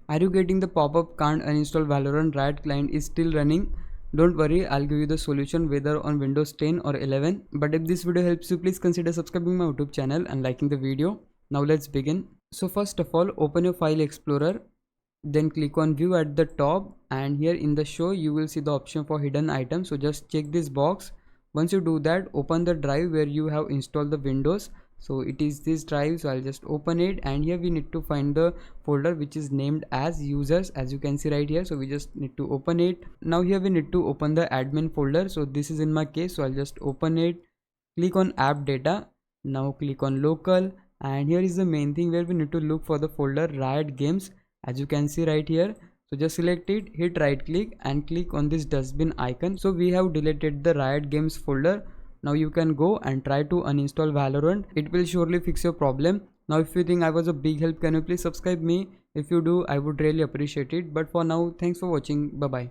Are you getting the pop-up can't uninstall Valorant Riot client is still running? Don't worry, I'll give you the solution whether on Windows 10 or 11. But if this video helps you, please consider subscribing my YouTube channel and liking the video. Now let's begin. So first of all, open your file explorer, then click on view at the top, and here in the show you will see the option for hidden items. So just check this box. Once you do that, open the drive where you have installed the Windows. So it is this drive, so I'll just open it, and here we need to find the folder which is named as users, as you can see right here. So we just need to open it. Now here we need to open the admin folder. So this is in my case, so I'll just open it, click on app data, now click on local, and here is the main thing where we need to look for the folder Riot Games, as you can see right here. So just select it, hit right click and click on this dustbin icon. So we have deleted the Riot Games folder. Now you can go and try to uninstall Valorant. It will surely fix your problem. Now if you think I was a big help, can you please subscribe me? If you do, I would really appreciate it. But for now, thanks for watching. Bye bye.